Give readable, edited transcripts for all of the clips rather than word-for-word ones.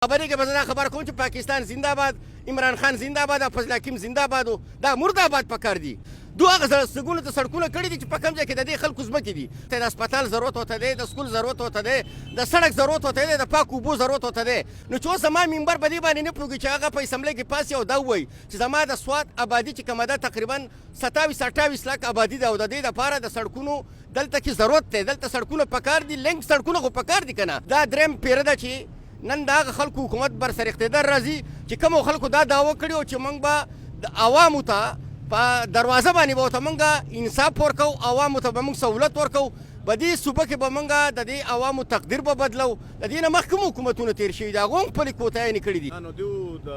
خبرې کې به زه دا خبره کوم چې پاکستان زنده‌باد، عمران خان زنده‌باد او فضل حکیم زنده‌باد دا مرده‌باد پکار دي. دو هغه سګونو ته سړکونه کړي دي چې په کوم ځای کې د دې خلکو ځمکې دي. د هسپتال ضرورت ورته دی، د سکول ضرورت ورته دی، د سړک ضرورت ورته دی، د پاکو اوبو ضرورت ورته دی. نو چې اوس زما ممبر په دې باندې نه پوهېږي چې هغه په اسمبلۍ کې پاسي او دا ووایي چې زما د سوات آبادي چې کومه ده تقریبا 27-28 لاک آبادي ده او د دې دپاره د سړکونو دلته کې ضرورت دی. دلته سړکونه پکار دي، لینک سړکونه خو پکار دي که نه. دا درېیم پیره ده چې نن د هغه خلکو حکومت بر سر اقتدار راځي چې کومو خلکو دا دعوه کړې وه چې موږ به د عوامو ته په دروازه باندې به ورته موږ انصاف ورکوو، عوامو ته به موږ سهولت ورکوو، په دې صوبه کې به موږ د دې عوامو تقدیر به بدلو. د دې نه مخکې کوم حکومتونه تېر شوي دي، هغو هم خپلې کوتاهیانې کړي دي. نو دوی د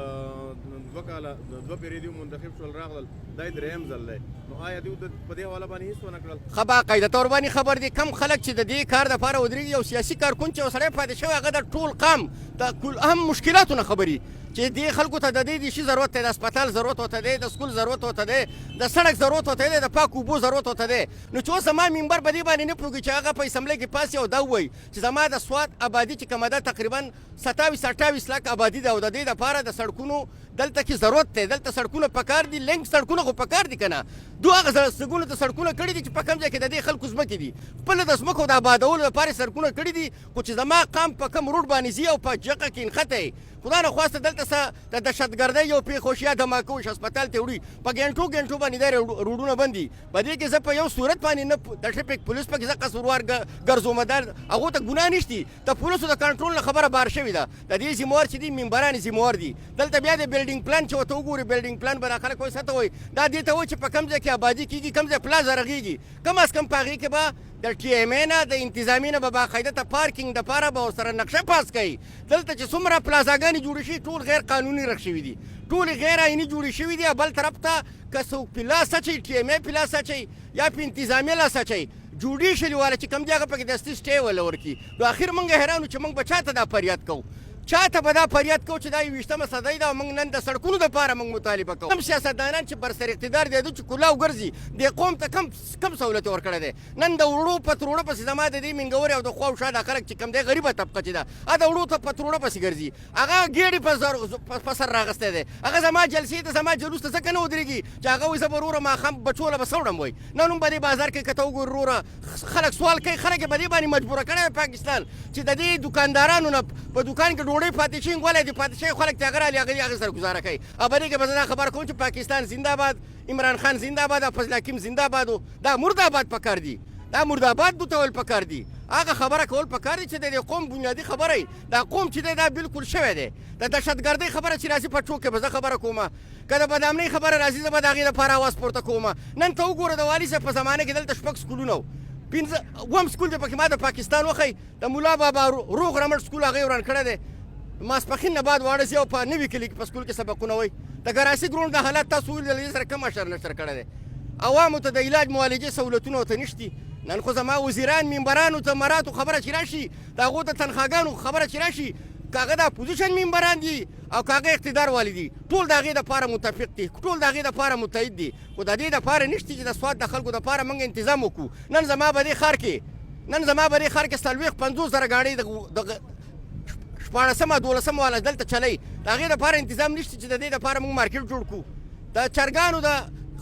2 کاله د 2 پیرې دوی منتخب شول راغلل، دا یې درېیم ځل دی. نو آیا دوی په دې حواله باندې هېڅ ونه کړل؟ ښه باقاعده طور باندې خبر دي. کم خلک چې د دې کار دپاره ودرېږي، یو سیاسي کارکون چې یو سړی پاتې شوی هغه د ټول قام د اهم مشکلاتو نه خبري چې دې خلکو ته د دې شي ضرورت دی، د هسپتال ضرورت ورته دی، د سکول ضرورت ورته دی، د سړک ضرورت ورته دی، د پاکو اوبو ضرورت ورته دی. نو چې اوس زما ممبر په دې باندې نه پوهېږي چې هغه په اسمبلۍ کې پاسي او دا ووایي چې زما د سوات آبادي چې کومه ده تقریبا 27-28 لاک آبادي ده او د دې دپاره د سړکونو دلته کې ضرورت دی. دلته سړکونه پکار دي، لینک سړکونه خو پکار دي که نه. دو هغه سګونو ته سړکونه کړي دي چې په کوم ځای کې د دې خلکو ځمکې دي. خپله د ځمکو د آبادولو لپاره سړکونه کړي دي، خو چې زما قام په کوم روډ باندې ځي او په جقه کې نښتی خدا نه خواسته دلته څه د دهشتګردۍ یو پېښ وشي یا دماکه وشي، هسپتال ته وړي په ګنټو باندې دا روډونه بند دي. په دې کې زه په یو صورت باندې نه د ټریفک پولیس پکې زه قصوروار ګرځوم، هغو ته ګناه نشتي. د پولیسو د کنټرول نه خبره بار شوې ده. د دې ذمهوار چې دي ممبران یې ذمهوار دي. دلته بیا د بلډینګ پلان چې ورته وګوري، بلډینګ پلان به دا خلک وایي څه ته وایي، دا دې ته وایي چې په کوم ځای کې آبادي کېږي، کوم ځای پلازه رغېږي، کم از کم په هغې کې به د ټي ایم ای نه د انتظامي نه به باقاعده ته پارکینګ دپاره به ورسره نقشه پاس کوي. دلته چې څومره پلازاګانې جوړې شوي ټول غیر قانوني رخ شوي دي، ټولې غیر آیني جوړې شوي دي. بل طرف ته که څوک په لاس اچوي، ټي ایم ای په لاس اچوي یا په انتظامي لاس اچوي، جوډیشلي والا چې کوم دی هغه پکې دستي سټې وله ورکړي. نو اخر موږ حیران وو چې موږ به چا ته دا فریاد کوو، چا ته به دا فریاد کوو چې دا 21مه صدۍ ده او موږ نن د سړکونو دپاره موږ مطالبه کوو. کوم سیاستدانان چې بر سر اقتدار دی چې کلاو ګرځي، دې قوم ته کم سهولت ورکړی دی. نن د وړو په تروړه پسې زما د دې مینګورې او د خوا او شا دا خلک چې کوم دی غریبه طبقه چې ده، د وړو ته په تروړه پسې ګرځي، هغه ګېډې په سر راغستی دی. هغه زما جلسې ته زما جلوس ته ځکه نه ودرېږي چې هغه وایي زه به وروره ماښام بچو له به څه وړم. وایي نن هم په دې بازار کې که ته وګورې وروره خلک سوال کوي، خلک یې په دې باندې مجبوره کړی پاکستان چې د دې دوکاندارانو نه په دوکان کې ډوډۍ پاتې شي د پاتې شوي خلک چې هغه رالي هغې سره ګزاره کوي. او په دې کې به زه دا خبره کوم چې پاکستان زنده‌باد، عمران خان زنده‌باد او فضل حکیم زنده‌باد دا مرده‌باد پکار دي. دا مرده‌باد دوی ته ویل پکار دي. هغه خبره کول پکار دي چې د دې قوم بنیادي خبره وي. دا قوم چې دی دا بلکل شوی دی. د دهشتګردۍ خبره چې راځي په ټوک کې به زه خبره کومه، که د بدامنۍ خبره راځي زه به د هغې دپاره اواز پورته کومه. نن ته وګوره د والي صاحب په زمانه کې دلته 6 سکولونه وو، 5 سکول دی پکې ما د پاکستان وښی. د ملا بابا روغ رمټ سکول هغه وران کړی دی. ماسپښین نه بعد واړه ځي او په نوي کلي کې په سکول کې سبقونه وایي. د ګراسي ګروڼ د حالات تاسو ولیدل سره کم اشر نشر کړی دی. عوامو ته د علاج معالجې سهولتونه ورته نشتي. نن خو زما وزیران ممبرانو ته مراتو خبره چې راشي، د هغو د تنخواګانو خبره چې راشي، که هغه د اپوزیشن ممبران دي او که هغه اقتدار والي دي، ټول د هغې دپاره متفق دي، ټول د هغې دپاره متحد دي. خو د دې دپاره نشته چې د سوات د خلکو دپاره موږ انتظام وکړو. نن زما په دې ښار کې 40-50 ګاډۍ د 14-12 والا دلته چلی، د هغې دپاره انتظام نشته چې د دې دپاره موږ مارکیټ جوړ کړو. د چرګانو د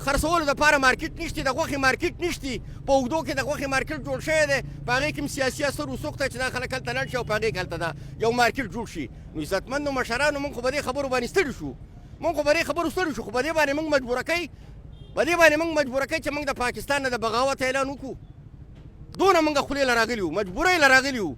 خرڅولو دپاره مارکیټ نشته، د غوښې مارکیټ نشته. په اوږدو کې د غوښې مارکیټ جوړ شوی دی، په هغې کې هم سیاسي اثر رسوخ دی چې دا خلک هلته لاړ شي او په هغې کې هلته دا یو مارکیټ جوړ شي. نو عزتمندو مشرانو موږ خو په دې خبرو باندې ستړي شو، خو په دې باندې موږ مجبوره کوي چې موږ د پاکستان نه د بغاوت اعلان وکړو. دونه موږ خولې له راغلي وو، مجبورۍ له راغلي وو.